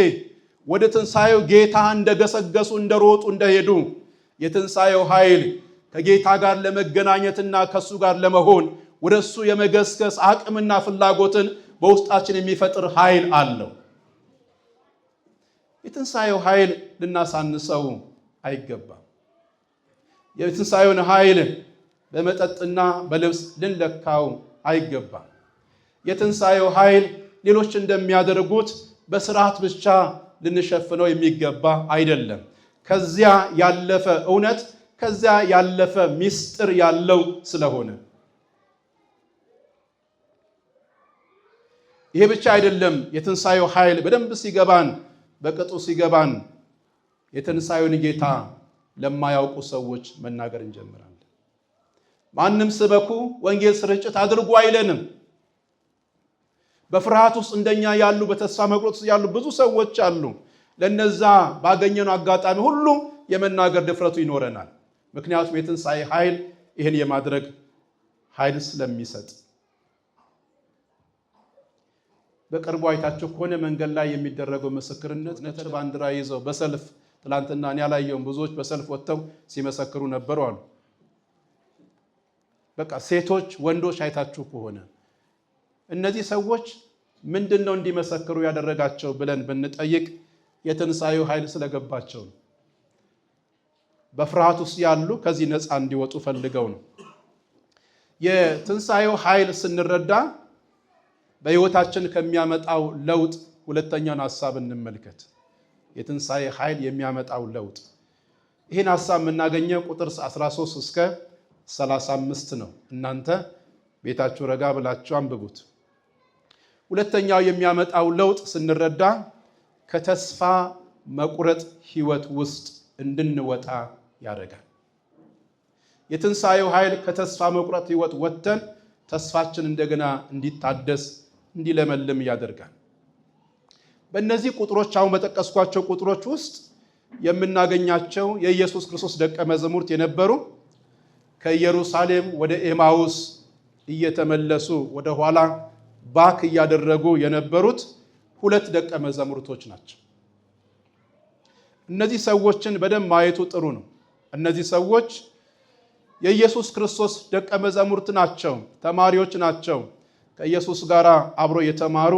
ወደ ትንሣኤው ጌታ እንደገሰገሱ እንደሮጡ እንደሄዱ የትንሣኤው ኃይል ከጌታ ጋር ለመገናኘትና ከሱ ጋር ለመሆን ወደ እሱ የመገስገስ አቅምና ፍላጎትን በውስጣችን የሚፈጥር ኃይል አለው። የትንሣኤው ኃይል ልናሳንሰው አይገባም። የትንሣኤውን ኃይል በመጠጥና በልብስ ልንለካው አይገባም። የትንሣኤው ኃይል ሌሎች እንደሚያደርጉት በስርዓት ብቻ ልንሸፍነው የሚገባ አይደለም። ከዚያ ያለፈ እውነት፣ ከዚያ ያለፈ ምስጢር ያለው ስለሆነ ይሄ ብቻ አይደለም። የትንሣኤው ኃይል በደንብ ሲገባን፣ በቅጡ ሲገባን የትንሣኤውን ጌታ ለማያውቁ ሰዎች መናገር እንጀምራለን። ማንም ስበኩ፣ ወንጌል ስርጭት አድርጉ አይለንም። በፍርሃት ውስጥ እንደኛ ያሉ በተስፋ መቁረጥ ውስጥ ያሉ ብዙ ሰዎች አሉ። ለነዛ ባገኘነው አጋጣሚ ሁሉ የመናገር ድፍረቱ ይኖረናል። ምክንያቱም የትንሣኤ ኃይል ይህን የማድረግ ኃይል ስለሚሰጥ። በቅርቡ አይታችሁ ከሆነ መንገድ ላይ የሚደረገው ምስክርነት ነጭ ባንዲራ ይዘው በሰልፍ ትላንትና እኔ ያላየሁም ብዙዎች በሰልፍ ወጥተው ሲመሰክሩ ነበሩ አሉ። በቃ ሴቶች፣ ወንዶች አይታችሁ ከሆነ እነዚህ ሰዎች ምንድነው እንዲመሰክሩ ያደረጋቸው ብለን ብንጠይቅ የትንሣኤው ኃይል ስለገባቸው ነው። በፍርሃት ውስጥ ያሉ ከዚህ ነፃ እንዲወጡ ፈልገው ነው። የትንሣኤው ኃይል ስንረዳ በሕይወታችን ከሚያመጣው ለውጥ ሁለተኛውን ሐሳብ እንመልከት። የትንሣኤ ኃይል የሚያመጣው ለውጥ። ይህን ሐሳብ የምናገኘው ቁጥር 13 እስከ 35 ነው። እናንተ ቤታችሁ ረጋ ብላችሁ አንብቡት። ሁለተኛው የሚያመጣው ለውጥ ስንረዳ ከተስፋ መቁረጥ ሕይወት ውስጥ እንድንወጣ ያደርጋል። የትንሣኤው ኃይል ከተስፋ መቁረጥ ሕይወት ወጥተን ተስፋችን እንደገና እንዲታደስ እንዲለመልም ያደርጋል። በእነዚህ ቁጥሮች አሁን በጠቀስኳቸው ቁጥሮች ውስጥ የምናገኛቸው የኢየሱስ ክርስቶስ ደቀ መዛሙርት የነበሩ ከኢየሩሳሌም ወደ ኤማውስ እየተመለሱ ወደ ኋላ ባክ እያደረጉ የነበሩት ሁለት ደቀ መዛሙርቶች ናቸው። እነዚህ ሰዎችን በደንብ ማየቱ ጥሩ ነው። እነዚህ ሰዎች የኢየሱስ ክርስቶስ ደቀ መዛሙርት ናቸው፣ ተማሪዎች ናቸው። ከኢየሱስ ጋር አብሮ የተማሩ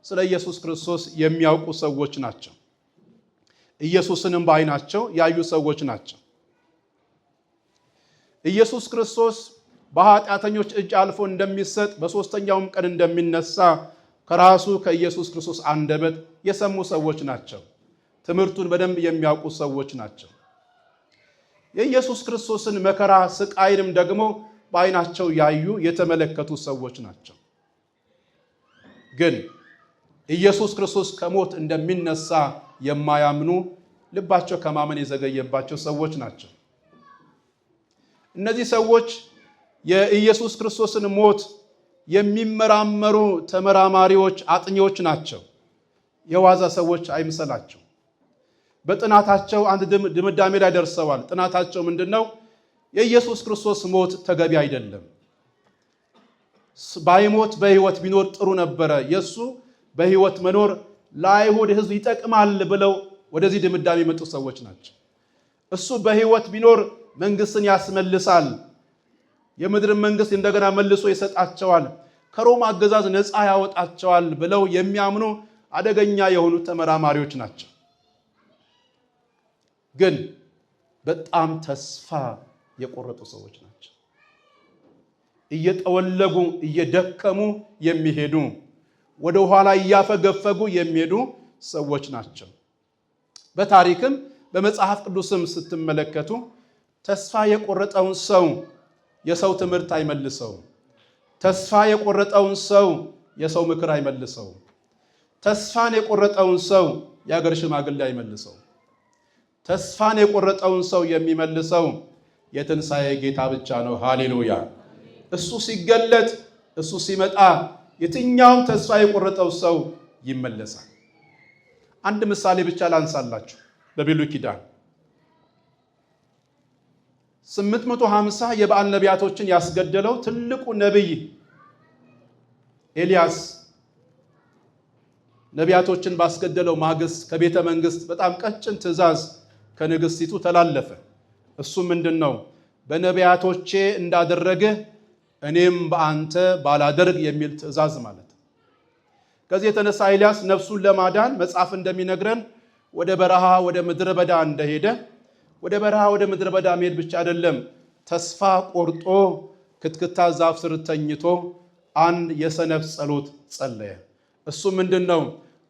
ስለ ኢየሱስ ክርስቶስ የሚያውቁ ሰዎች ናቸው። ኢየሱስንም በዓይናቸው ያዩ ሰዎች ናቸው። ኢየሱስ ክርስቶስ በኃጢአተኞች እጅ አልፎ እንደሚሰጥ በሦስተኛውም ቀን እንደሚነሳ ከራሱ ከኢየሱስ ክርስቶስ አንደበት የሰሙ ሰዎች ናቸው። ትምህርቱን በደንብ የሚያውቁ ሰዎች ናቸው። የኢየሱስ ክርስቶስን መከራ ስቃይንም ደግሞ በዓይናቸው ያዩ የተመለከቱ ሰዎች ናቸው። ግን ኢየሱስ ክርስቶስ ከሞት እንደሚነሳ የማያምኑ ልባቸው ከማመን የዘገየባቸው ሰዎች ናቸው። እነዚህ ሰዎች የኢየሱስ ክርስቶስን ሞት የሚመራመሩ ተመራማሪዎች፣ አጥኚዎች ናቸው። የዋዛ ሰዎች አይምሰላቸው። በጥናታቸው አንድ ድምዳሜ ላይ ደርሰዋል። ጥናታቸው ምንድነው? የኢየሱስ ክርስቶስ ሞት ተገቢ አይደለም። ባይሞት በሕይወት ቢኖር ጥሩ ነበረ። የሱ በሕይወት መኖር ለአይሁድ ሕዝብ ይጠቅማል ብለው ወደዚህ ድምዳሜ የመጡ ሰዎች ናቸው። እሱ በሕይወት ቢኖር መንግስትን ያስመልሳል፣ የምድርን መንግስት እንደገና መልሶ ይሰጣቸዋል፣ ከሮማ አገዛዝ ነፃ ያወጣቸዋል ብለው የሚያምኑ አደገኛ የሆኑ ተመራማሪዎች ናቸው። ግን በጣም ተስፋ የቆረጡ ሰዎች ናቸው። እየጠወለጉ እየደከሙ የሚሄዱ ወደ ኋላ እያፈገፈጉ የሚሄዱ ሰዎች ናቸው። በታሪክም በመጽሐፍ ቅዱስም ስትመለከቱ ተስፋ የቆረጠውን ሰው የሰው ትምህርት አይመልሰውም፣ ተስፋ የቆረጠውን ሰው የሰው ምክር አይመልሰው። ተስፋን የቆረጠውን ሰው የአገር ሽማግሌ አይመልሰው። ተስፋን የቆረጠውን ሰው የሚመልሰው የትንሣኤ ጌታ ብቻ ነው። ሃሌሉያ! እሱ ሲገለጥ፣ እሱ ሲመጣ የትኛውም ተስፋ የቆረጠው ሰው ይመለሳል። አንድ ምሳሌ ብቻ ላንሳላችሁ። በብሉይ ኪዳን 850 የበዓል ነቢያቶችን ያስገደለው ትልቁ ነቢይ ኤልያስ ነቢያቶችን ባስገደለው ማግስት ከቤተ መንግስት በጣም ቀጭን ትእዛዝ ከንግስቲቱ ተላለፈ። እሱ ምንድነው? በነቢያቶቼ እንዳደረግህ እኔም በአንተ ባላደርግ የሚል ትእዛዝ ማለት። ከዚህ የተነሳ ኤልያስ ነፍሱን ለማዳን መጽሐፍ እንደሚነግረን ወደ በረሃ ወደ ምድረ በዳ እንደሄደ፣ ወደ በረሃ ወደ ምድረ በዳ መሄድ ብቻ አይደለም፣ ተስፋ ቆርጦ ክትክታ ዛፍ ስር ተኝቶ አንድ የሰነፍ ጸሎት ጸለየ። እሱ ምንድነው?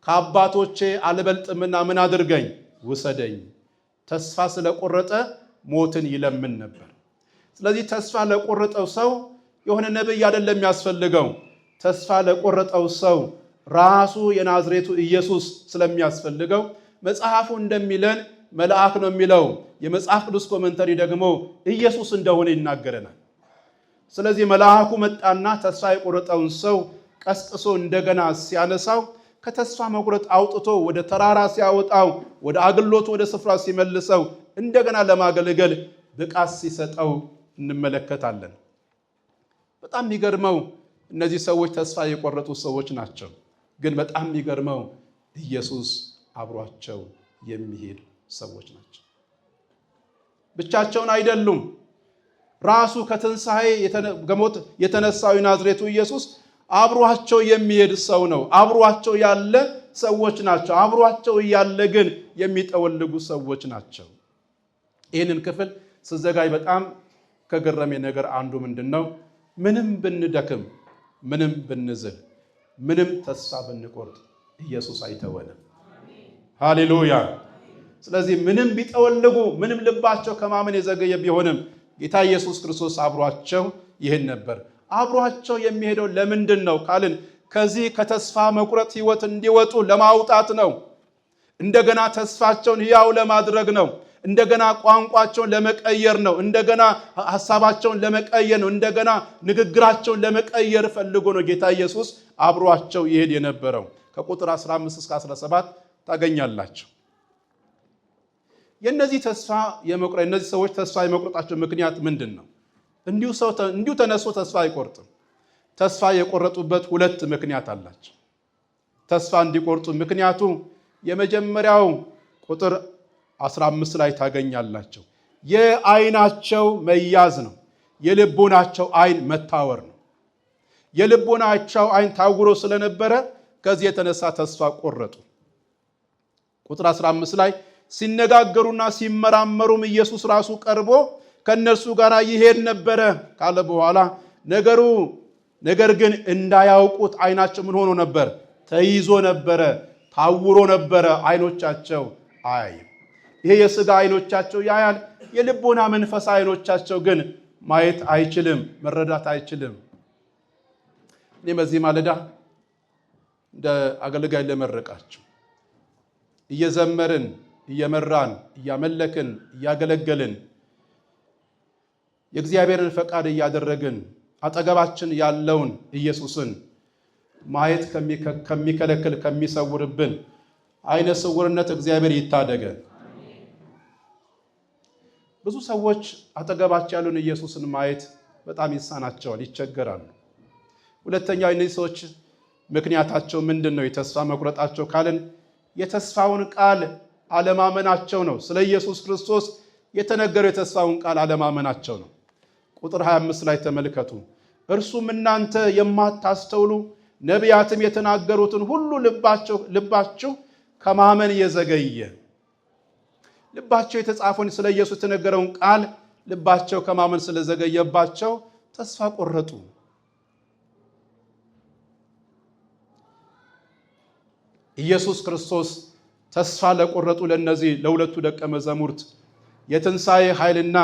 ከአባቶቼ አልበልጥምና ምን አድርገኝ? ውሰደኝ። ተስፋ ስለቆረጠ ሞትን ይለምን ነበር። ስለዚህ ተስፋ ለቆረጠው ሰው የሆነ ነብይ አይደለም የሚያስፈልገው። ተስፋ ለቆረጠው ሰው ራሱ የናዝሬቱ ኢየሱስ ስለሚያስፈልገው መጽሐፉ እንደሚለን መልአክ ነው የሚለው። የመጽሐፍ ቅዱስ ኮሜንተሪ ደግሞ ኢየሱስ እንደሆነ ይናገረናል። ስለዚህ መልአኩ መጣና ተስፋ የቆረጠውን ሰው ቀስቅሶ እንደገና ሲያነሳው፣ ከተስፋ መቁረጥ አውጥቶ ወደ ተራራ ሲያወጣው፣ ወደ አገልግሎቱ ወደ ስፍራ ሲመልሰው፣ እንደገና ለማገልገል ብቃት ሲሰጠው እንመለከታለን። በጣም የሚገርመው እነዚህ ሰዎች ተስፋ የቆረጡ ሰዎች ናቸው። ግን በጣም የሚገርመው ኢየሱስ አብሯቸው የሚሄድ ሰዎች ናቸው። ብቻቸውን አይደሉም። ራሱ ከትንሣኤ ከሞት የተነሳው የናዝሬቱ ኢየሱስ አብሯቸው የሚሄድ ሰው ነው። አብሯቸው ያለ ሰዎች ናቸው። አብሯቸው ያለ ግን የሚጠወልጉ ሰዎች ናቸው። ይህንን ክፍል ስዘጋጅ በጣም ከገረሜ ነገር አንዱ ምንድነው? ምንም ብንደክም፣ ምንም ብንዝል፣ ምንም ተስፋ ብንቆርጥ ኢየሱስ አይተወንም። ሃሌሉያ! ስለዚህ ምንም ቢጠወልጉ፣ ምንም ልባቸው ከማመን የዘገየ ቢሆንም ጌታ ኢየሱስ ክርስቶስ አብሯቸው ይሄን ነበር። አብሯቸው የሚሄደው ለምንድን ነው ካልን ከዚህ ከተስፋ መቁረጥ ሕይወት እንዲወጡ ለማውጣት ነው። እንደገና ተስፋቸውን ሕያው ለማድረግ ነው። እንደገና ቋንቋቸውን ለመቀየር ነው። እንደገና ሐሳባቸውን ለመቀየር ነው። እንደገና ንግግራቸውን ለመቀየር ፈልጎ ነው ጌታ ኢየሱስ አብሯቸው ይሄድ የነበረው። ከቁጥር 15 እስከ 17 ታገኛላችሁ። የነዚህ ሰዎች ተስፋ የመቁረጣቸው ምክንያት ምንድን ነው? እንዲሁ ተነስቶ ተስፋ አይቆርጥም። ተስፋ የቆረጡበት ሁለት ምክንያት አላቸው። ተስፋ እንዲቆርጡ ምክንያቱ የመጀመሪያው ቁጥር 15 ላይ ታገኛላችሁ። የዓይናቸው መያዝ ነው። የልቦናቸው ዓይን መታወር ነው። የልቦናቸው ዓይን ታውሮ ስለነበረ ከዚህ የተነሳ ተስፋ ቆረጡ። ቁጥር 15 ላይ ሲነጋገሩና ሲመራመሩም ኢየሱስ ራሱ ቀርቦ ከነርሱ ጋር ይሄድ ነበረ ካለ በኋላ ነገር ግን እንዳያውቁት ዓይናቸው ምን ሆኖ ነበር? ተይዞ ነበረ፣ ታውሮ ነበረ። ዓይኖቻቸው አያይም። ይሄ የሥጋ ዓይኖቻቸው ያያል፣ የልቦና መንፈስ ዓይኖቻቸው ግን ማየት አይችልም፣ መረዳት አይችልም። እኔ በዚህ ማለዳ እንደ አገልጋይ ለመረቃችሁ እየዘመርን እየመራን እያመለክን እያገለገልን የእግዚአብሔርን ፈቃድ እያደረግን አጠገባችን ያለውን ኢየሱስን ማየት ከሚከለክል ከሚሰውርብን አይነ ስውርነት እግዚአብሔር ይታደገን። ብዙ ሰዎች አጠገባቸው ያለውን ኢየሱስን ማየት በጣም ይሳናቸዋል፣ ይቸገራሉ። ሁለተኛው እነዚህ ሰዎች ምክንያታቸው ምንድን ነው? የተስፋ መቁረጣቸው ካልን የተስፋውን ቃል አለማመናቸው ነው። ስለ ኢየሱስ ክርስቶስ የተነገረው የተስፋውን ቃል አለማመናቸው ነው። ቁጥር 25 ላይ ተመልከቱ። እርሱም እናንተ የማታስተውሉ ነቢያትም የተናገሩትን ሁሉ ልባችሁ ከማመን የዘገየ። ልባቸው የተጻፈውን ስለ ኢየሱስ የተነገረውን ቃል ልባቸው ከማመን ስለዘገየባቸው ተስፋ ቆረጡ። ኢየሱስ ክርስቶስ ተስፋ ለቆረጡ ለነዚህ ለሁለቱ ደቀ መዛሙርት የትንሣኤ ኃይልና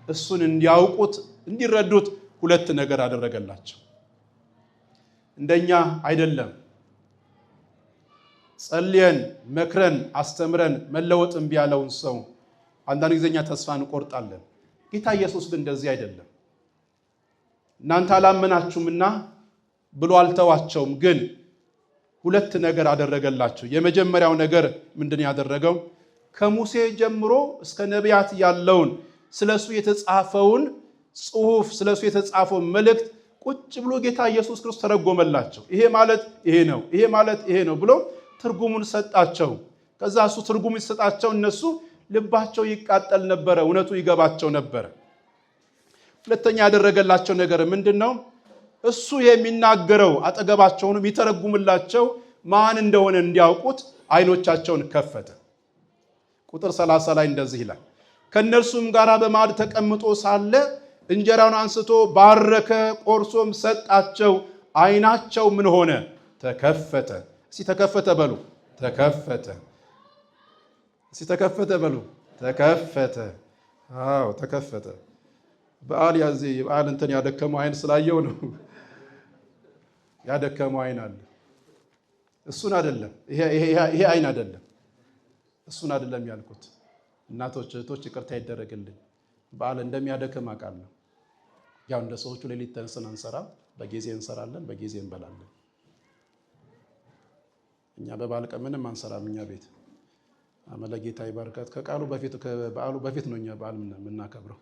እሱን እንዲያውቁት እንዲረዱት ሁለት ነገር አደረገላቸው። እንደኛ አይደለም። ጸልየን መክረን አስተምረን መለወጥ እምቢ ያለውን ሰው አንዳንድ ጊዜኛ ተስፋ እንቆርጣለን። ጌታ ኢየሱስ ግን እንደዚህ አይደለም። እናንተ አላመናችሁምና ብሎ አልተዋቸውም። ግን ሁለት ነገር አደረገላቸው። የመጀመሪያው ነገር ምንድን ያደረገው? ከሙሴ ጀምሮ እስከ ነቢያት ያለውን ስለሱ የተጻፈውን ጽሑፍ ስለሱ የተጻፈውን መልእክት ቁጭ ብሎ ጌታ ኢየሱስ ክርስቶስ ተረጎመላቸው። ይሄ ማለት ይሄ ነው፣ ይሄ ማለት ይሄ ነው ብሎ ትርጉሙን ሰጣቸው። ከዛ እሱ ትርጉሙ ሲሰጣቸው እነሱ ልባቸው ይቃጠል ነበረ፣ እውነቱ ይገባቸው ነበረ። ሁለተኛ ያደረገላቸው ነገር ምንድነው? እሱ የሚናገረው አጠገባቸውን የሚተረጉምላቸው ማን እንደሆነ እንዲያውቁት አይኖቻቸውን ከፈተ። ቁጥር 30 ላይ እንደዚህ ይላል፣ ከነርሱም ጋር በማዕድ ተቀምጦ ሳለ እንጀራውን አንስቶ ባረከ፣ ቆርሶም ሰጣቸው። አይናቸው ምን ሆነ? ተከፈተ። እስቲ ተከፈተ በሉ። ተከፈተ። እስቲ ተከፈተ በሉ። ተከፈተ። አዎ ተከፈተ። በዓል እንትን ያደከመው አይን ስላየው ነው። ያደከመው አይን አለ። እሱን አይደለም፣ ይሄ አይን አይደለም። እሱን አይደለም ያልኩት። እናቶች እህቶች ይቅርታ ይደረግልኝ። በዓል እንደሚያደክም አውቃለሁ። ያው እንደ ሰዎቹ ሌሊት ተነስተን አንሰራም። በጊዜ እንሰራለን፣ በጊዜ እንበላለን። እኛ በበዓል ቀን ምንም አንሰራም። እኛ ቤት አመለ ጌታ ይባርካት። ከበዓሉ በፊት ነው እኛ በዓል የምናከብረው።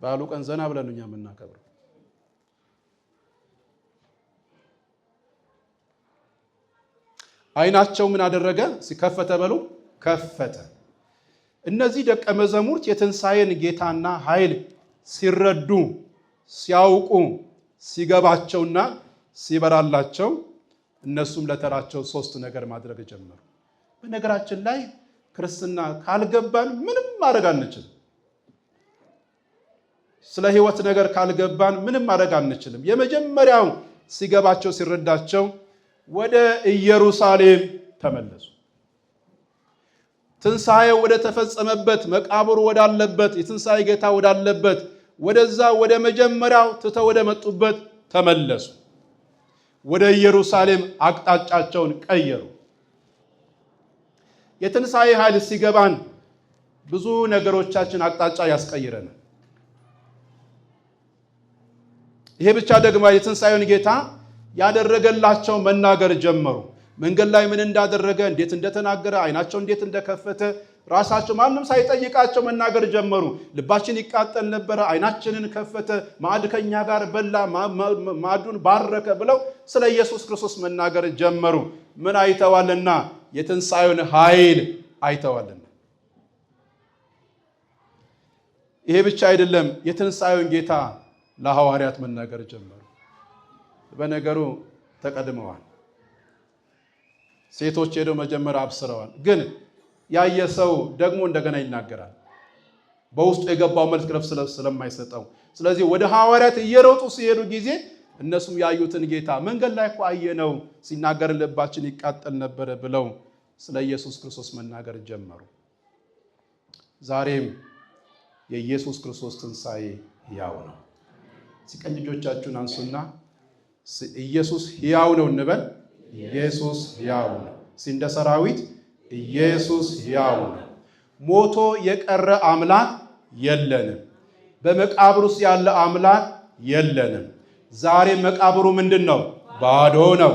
በዓሉ ቀን ዘና ብለን ነው እኛ የምናከብረው። አይናቸው ምን አደረገ? ሲከፈተ በሉ። ከፈተ። እነዚህ ደቀ መዛሙርት የትንሣኤን ጌታና ኃይል ሲረዱ ሲያውቁ ሲገባቸውና ሲበራላቸው እነሱም ለተራቸው ሶስት ነገር ማድረግ ጀመሩ። በነገራችን ላይ ክርስትና ካልገባን ምንም ማድረግ አንችልም። ስለ ሕይወት ነገር ካልገባን ምንም ማድረግ አንችልም። የመጀመሪያው ሲገባቸው ሲረዳቸው ወደ ኢየሩሳሌም ተመለሱ። ትንሣኤው ወደ ተፈጸመበት መቃብሩ ወዳለበት የትንሣኤ ጌታ ወዳለበት ወደዛ ወደ መጀመሪያው ትተው ወደ መጡበት ተመለሱ። ወደ ኢየሩሳሌም አቅጣጫቸውን ቀየሩ። የትንሣኤ ኃይል ሲገባን ብዙ ነገሮቻችን አቅጣጫ ያስቀይረናል። ይሄ ብቻ ደግሞ የትንሣኤውን ጌታ ያደረገላቸው መናገር ጀመሩ። መንገድ ላይ ምን እንዳደረገ፣ እንዴት እንደተናገረ፣ አይናቸው እንዴት እንደከፈተ ራሳቸው ማንም ሳይጠይቃቸው መናገር ጀመሩ። ልባችን ይቃጠል ነበረ፣ አይናችንን ከፈተ፣ ማዕድ ከኛ ጋር በላ፣ ማዕዱን ባረከ ብለው ስለ ኢየሱስ ክርስቶስ መናገር ጀመሩ። ምን አይተዋልና? የትንሣኤውን ኃይል አይተዋልና። ይሄ ብቻ አይደለም፣ የትንሣኤውን ጌታ ለሐዋርያት መናገር ጀመሩ። በነገሩ ተቀድመዋል። ሴቶች ሄደው መጀመሪያ አብስረዋል። ግን ያየ ሰው ደግሞ እንደገና ይናገራል፣ በውስጡ የገባው መልክ ረፍት ስለማይሰጠው። ስለዚህ ወደ ሐዋርያት እየሮጡ ሲሄዱ ጊዜ እነሱም ያዩትን ጌታ መንገድ ላይ እኮ አየነው፣ ሲናገር ልባችን ይቃጠል ነበረ ብለው ስለ ኢየሱስ ክርስቶስ መናገር ጀመሩ። ዛሬም የኢየሱስ ክርስቶስ ትንሣኤ ሕያው ነው። ቀኝ እጆቻችሁን አንሱና ኢየሱስ ሕያው ነው እንበል። ኢየሱስ ሕያው ነው። እንደ ሰራዊት ኢየሱስ ሕያው ነው። ሞቶ የቀረ አምላክ የለንም። በመቃብር ውስጥ ያለ አምላክ የለንም። ዛሬ መቃብሩ ምንድን ነው? ባዶ ነው።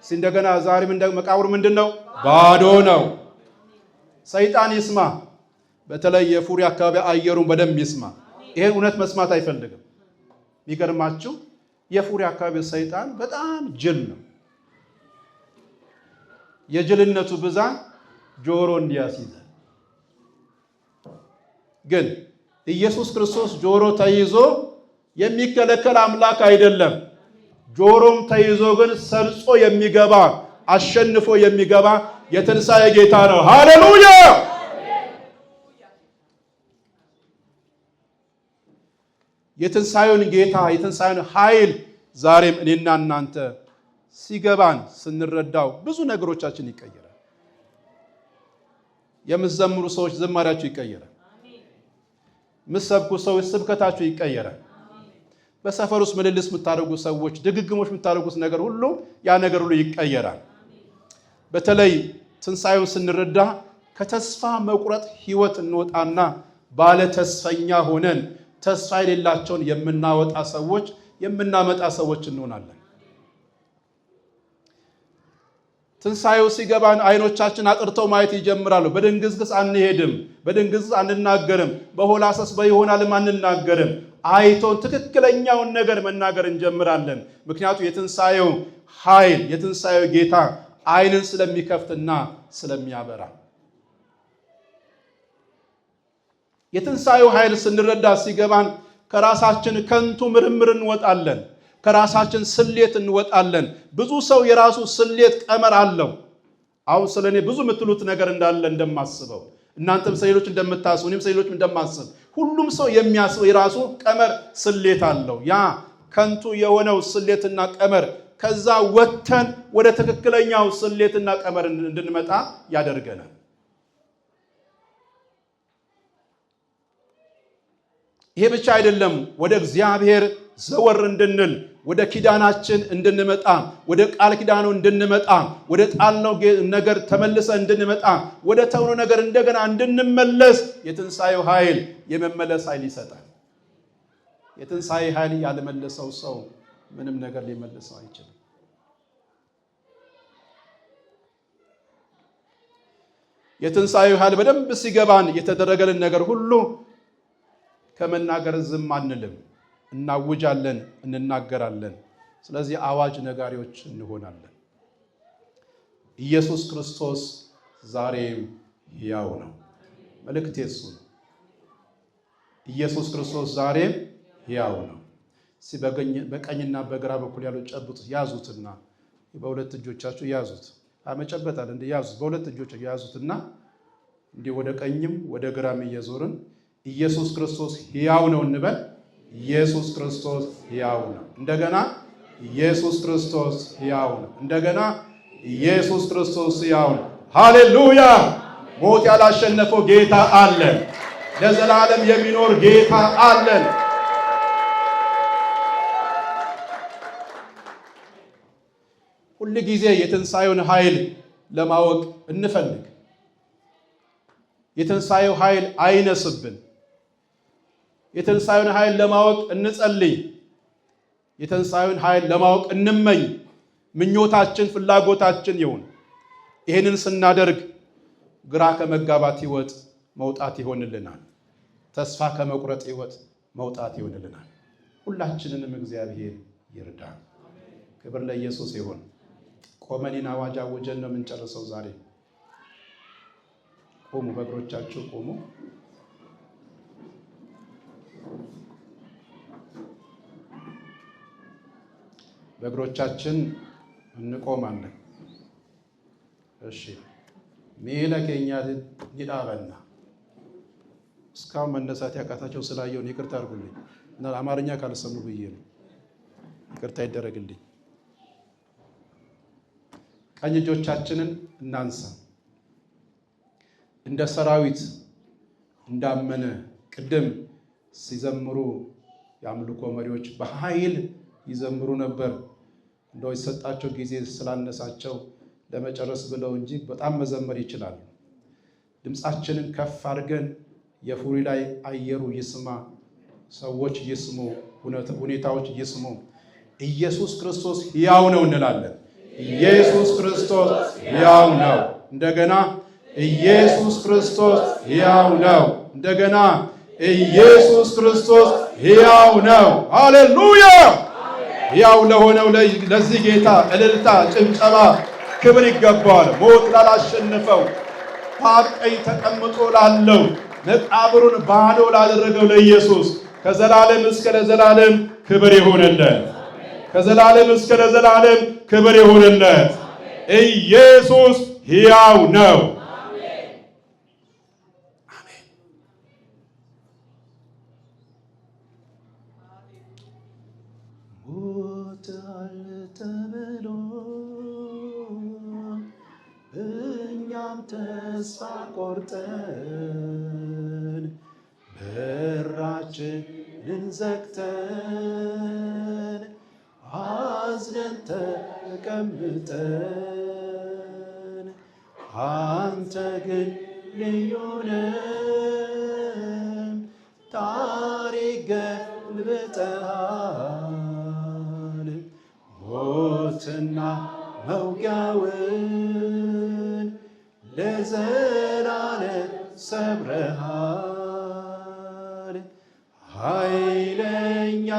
እንደገና ዛሬ መቃብሩ ምንድን ነው? ባዶ ነው። ሰይጣን ይስማ። በተለይ የፉሪ አካባቢ አየሩን በደንብ ይስማ። ይሄን እውነት መስማት አይፈልግም። የሚገርማችሁ የፉሪ አካባቢ ሰይጣን በጣም ጅል ነው። የጅልነቱ ብዛት ጆሮ እንዲያስይዛል። ግን ኢየሱስ ክርስቶስ ጆሮ ተይዞ የሚከለከል አምላክ አይደለም። ጆሮም ተይዞ ግን ሰርጾ የሚገባ አሸንፎ የሚገባ የትንሣኤ ጌታ ነው። ሃሌሉያ! የትንሣኤውን ጌታ የትንሣኤውን ኃይል ዛሬም እኔና እናንተ ሲገባን ስንረዳው ብዙ ነገሮቻችን ይቀየራል። የምትዘምሩ ሰዎች ዝማሪያችሁ ይቀየራል። የምትሰብኩ ሰዎች ስብከታችሁ ይቀየራል። በሰፈር ውስጥ ምልልስ የምታደርጉ ሰዎች፣ ድግግሞች የምታደርጉት ነገር ሁሉ ያ ነገር ሁሉ ይቀየራል። በተለይ ትንሣኤውን ስንረዳ ከተስፋ መቁረጥ ህይወት እንወጣና ባለ ተስፈኛ ሆነን ተስፋ የሌላቸውን የምናመጣ ሰዎች እንሆናለን። ትንሣኤው ሲገባን አይኖቻችን አጥርተው ማየት ይጀምራሉ። በድንግዝግዝ አንሄድም፣ በድንግዝግዝ አንናገርም፣ በሆላሰስ በይሆናልም አንናገርም። አይቶን ትክክለኛውን ነገር መናገር እንጀምራለን። ምክንያቱም የትንሣኤው ኃይል የትንሣኤው ጌታ አይንን ስለሚከፍትና ስለሚያበራ የትንሣኤው ኃይል ስንረዳ ሲገባን ከራሳችን ከንቱ ምርምር እንወጣለን። ከራሳችን ስሌት እንወጣለን። ብዙ ሰው የራሱ ስሌት ቀመር አለው። አሁን ስለኔ ብዙ የምትሉት ነገር እንዳለ እንደማስበው እናንተም ሰሌሎች እንደምታስቡ እኔም ሰሌሎች እንደማስብ ሁሉም ሰው የሚያስበው የራሱ ቀመር ስሌት አለው። ያ ከንቱ የሆነው ስሌትና ቀመር ከዛ ወጥተን ወደ ትክክለኛው ስሌትና ቀመር እንድንመጣ ያደርገናል። ይሄ ብቻ አይደለም። ወደ እግዚአብሔር ዘወር እንድንል ወደ ኪዳናችን እንድንመጣ ወደ ቃል ኪዳኑ እንድንመጣ ወደ ጣልነው ነገር ተመልሰን እንድንመጣ ወደ ተውነው ነገር እንደገና እንድንመለስ የትንሣኤው ኃይል የመመለስ ኃይል ይሰጣል። የትንሣኤ ኃይል ያልመለሰው ሰው ምንም ነገር ሊመልሰው አይችልም። የትንሣኤው ኃይል በደንብ ሲገባን የተደረገልን ነገር ሁሉ ከመናገር ዝም አንልም። እናውጃለን፣ እንናገራለን። ስለዚህ አዋጅ ነጋሪዎች እንሆናለን። ኢየሱስ ክርስቶስ ዛሬም ሕያው ነው። መልእክቴ እሱ ነው። ኢየሱስ ክርስቶስ ዛሬም ሕያው ነው። በቀኝና በግራ በኩል ያለው ጨብጡት፣ ያዙትና በሁለት እጆቻችሁ ያዙት። አመጨበጣል እንደ ያዙት፣ በሁለት እጆቻችሁ ያዙትና እንዲህ ወደ ቀኝም ወደ ግራም እየዞርን ኢየሱስ ክርስቶስ ሕያው ነው እንበል። ኢየሱስ ክርስቶስ ሕያው ነው። እንደገና ኢየሱስ ክርስቶስ ሕያው ነው። እንደገና ኢየሱስ ክርስቶስ ሕያው ነው። ሃሌሉያ! ሞት ያላሸነፈው ጌታ አለን። ለዘላለም የሚኖር ጌታ አለን። ሁል ጊዜ የትንሣኤውን ኃይል ለማወቅ እንፈልግ። የትንሣኤው ኃይል አይነስብን። የትንሣኤውን ኃይል ለማወቅ እንጸልይ። የትንሣኤውን ኃይል ለማወቅ እንመኝ። ምኞታችን ፍላጎታችን ይሁን። ይህንን ስናደርግ ግራ ከመጋባት ሕይወት መውጣት ይሆንልናል። ተስፋ ከመቁረጥ ሕይወት መውጣት ይሆንልናል። ሁላችንንም እግዚአብሔር ይርዳል። ክብር ለኢየሱስ ይሁን። ቆመን አዋጅ አውጀን ነው የምንጨርሰው ዛሬ። ቆሙ፣ በእግሮቻችሁ ቆሙ። በእግሮቻችን እንቆማለን። እሺ ሚለከኛ ይዳበና እስካሁን መነሳት ያቃታቸው ስላየውን ይቅርታ አድርጉልኝ እና አማርኛ ካልሰሙ ብዬ ነው። ይቅርታ ይደረግልኝ። ቀኝ እጆቻችንን እናንሳ። እንደ ሰራዊት እንዳመነ ቅድም ሲዘምሩ የአምልኮ መሪዎች በኃይል ይዘምሩ ነበር። እንደው የሰጣቸው ጊዜ ስላነሳቸው ለመጨረስ ብለው እንጂ በጣም መዘመር ይችላሉ። ድምፃችንን ከፍ አድርገን የፉሪ ላይ አየሩ ይስማ፣ ሰዎች ይስሙ፣ ሁኔታዎች ይስሙ። ኢየሱስ ክርስቶስ ሕያው ነው እንላለን። ኢየሱስ ክርስቶስ ሕያው ነው። እንደገና ኢየሱስ ክርስቶስ ሕያው ነው። እንደገና ኢየሱስ ክርስቶስ ሕያው ነው። ሃሌሉያ! ሕያው ለሆነው ለዚህ ጌታ እልልታ፣ ጭብጨባ፣ ክብር ይገባዋል። ሞት ላላሸነፈው በአብ ቀኝ ተቀምጦ ላለው መቃብሩን ባዶ ላደረገው ለኢየሱስ ከዘላለም እስከ ለዘላለም ክብር ይሁንለት። ከዘላለም እስከ ለዘላለም ክብር ይሁንለት። ኢየሱስ ሕያው ነው። ተብሎ እኛም ተስፋ ቆርጠን በራችንን ዘግተን ተቀምጠን አንተ ግን ልዩ ነህ። ታሪክ ገልብጠሃል ሞትና መውጊያውን ለዘላለም ሰብረሃል። ኃይለኛ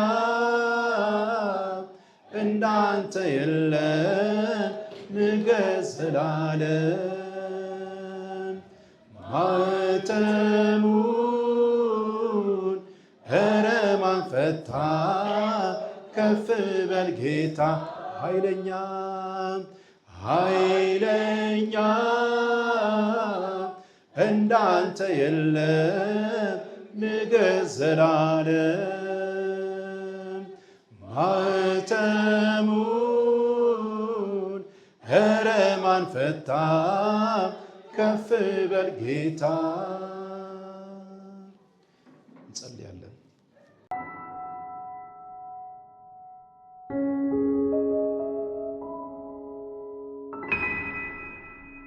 እንዳንተ የለም ንገሥ ዘላለም። ማኅተሙን ኧረ ማን ፈታ? ከፍ በል ጌታ ኃይለኛ ኃይለኛ እንዳንተ የለም ንገሥ ዘላለም። ማኅተሙን ኧረ ማን ፈታ? ከፍ በል ጌታ